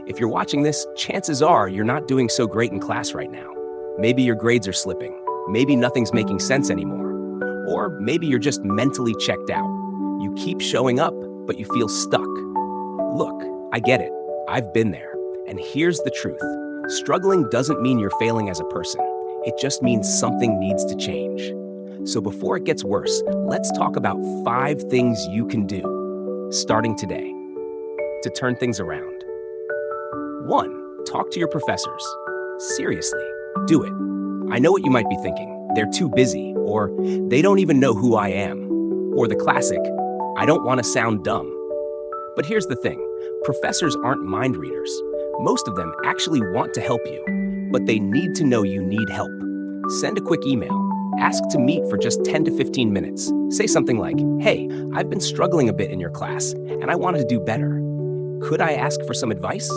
If you're watching this, chances are you're not doing so great in class right now. Maybe your grades are slipping. Maybe nothing's making sense anymore. Or maybe you're just mentally checked out. You keep showing up, but you feel stuck. Look, I get it. I've been there. And here's the truth. Struggling doesn't mean you're failing as a person. It just means something needs to change. So before it gets worse, let's talk about 5 things you can do, starting today, to turn things around. 1. Talk to your professors. Seriously, do it. I know what you might be thinking. They're too busy, or they don't even know who I am, or the classic, I don't want to sound dumb. But here's the thing. Professors aren't mind readers. Most of them actually want to help you, but they need to know you need help. Send a quick email. Ask to meet for just 10 to 15 minutes. Say something like, hey, I've been struggling a bit in your class, and I wanted to do better. Could I ask for some advice?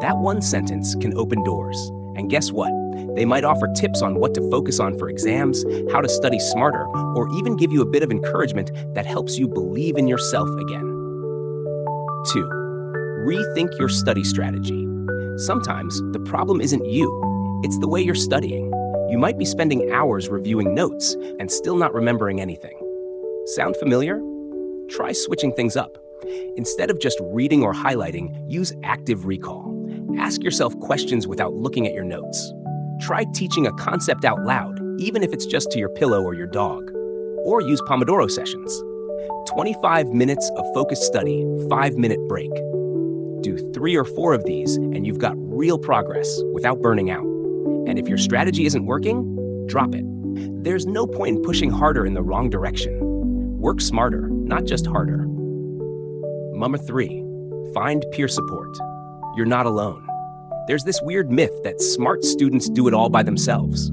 That one sentence can open doors. And guess what? They might offer tips on what to focus on for exams, how to study smarter, or even give you a bit of encouragement that helps you believe in yourself again. 2. Rethink your study strategy. Sometimes the problem isn't you, it's the way you're studying. You might be spending hours reviewing notes and still not remembering anything. Sound familiar? Try switching things up. Instead of just reading or highlighting, use active recall. Ask yourself questions without looking at your notes. Try teaching a concept out loud, even if it's just to your pillow or your dog. Or use Pomodoro sessions. 25 minutes of focused study, 5-minute break. Do 3 or 4 of these and you've got real progress without burning out. And if your strategy isn't working, drop it. There's no point in pushing harder in the wrong direction. Work smarter, not just harder. Number 3, find peer support. You're not alone. There's this weird myth that smart students do it all by themselves.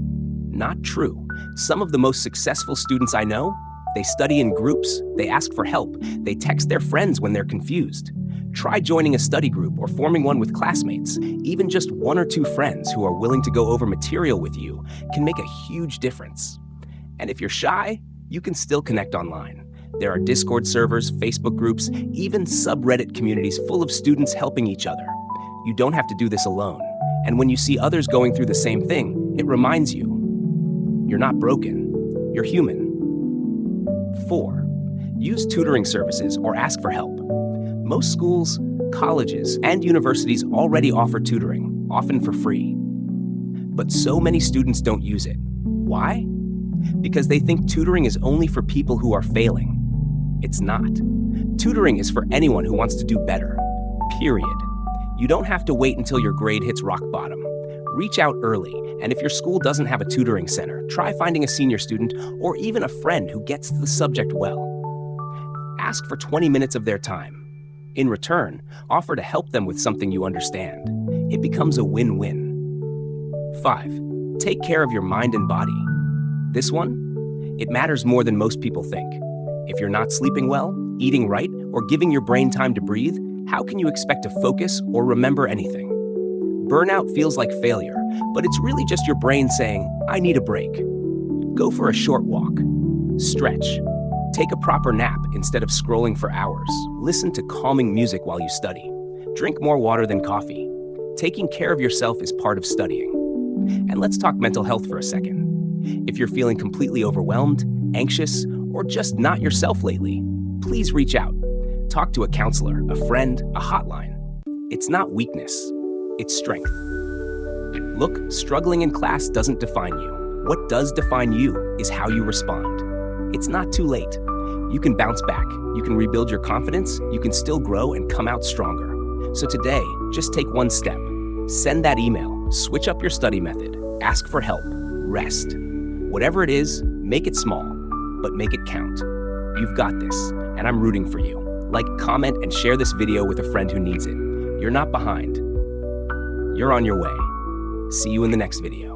Not true. Some of the most successful students I know, they study in groups, they ask for help, they text their friends when they're confused. Try joining a study group or forming one with classmates. Even just 1 or 2 friends who are willing to go over material with you can make a huge difference. And if you're shy, you can still connect online. There are Discord servers, Facebook groups, even subreddit communities full of students helping each other. You don't have to do this alone. And when you see others going through the same thing, it reminds you, you're not broken, you're human. 4. Use tutoring services or ask for help. Most schools, colleges, and universities already offer tutoring, often for free. But so many students don't use it. Why? Because they think tutoring is only for people who are failing. It's not. Tutoring is for anyone who wants to do better, period. You don't have to wait until your grade hits rock bottom. Reach out early, and if your school doesn't have a tutoring center, try finding a senior student or even a friend who gets the subject well. Ask for 20 minutes of their time. In return, offer to help them with something you understand. It becomes a win-win. 5. Take care of your mind and body. This one, it matters more than most people think. If you're not sleeping well, eating right, or giving your brain time to breathe, how can you expect to focus or remember anything? Burnout feels like failure, but it's really just your brain saying, I need a break. Go for a short walk. Stretch. Take a proper nap instead of scrolling for hours. Listen to calming music while you study. Drink more water than coffee. Taking care of yourself is part of studying. And let's talk mental health for a second. If you're feeling completely overwhelmed, anxious, or just not yourself lately, please reach out. Talk to a counselor, a friend, a hotline. It's not weakness, it's strength. Look, struggling in class doesn't define you. What does define you is how you respond. It's not too late. You can bounce back, you can rebuild your confidence, you can still grow and come out stronger. So today, just take one step. Send that email, switch up your study method, ask for help, rest. Whatever it is, make it small, but make it count. You've got this, and I'm rooting for you. Like, comment, and share this video with a friend who needs it. You're not behind. You're on your way. See you in the next video.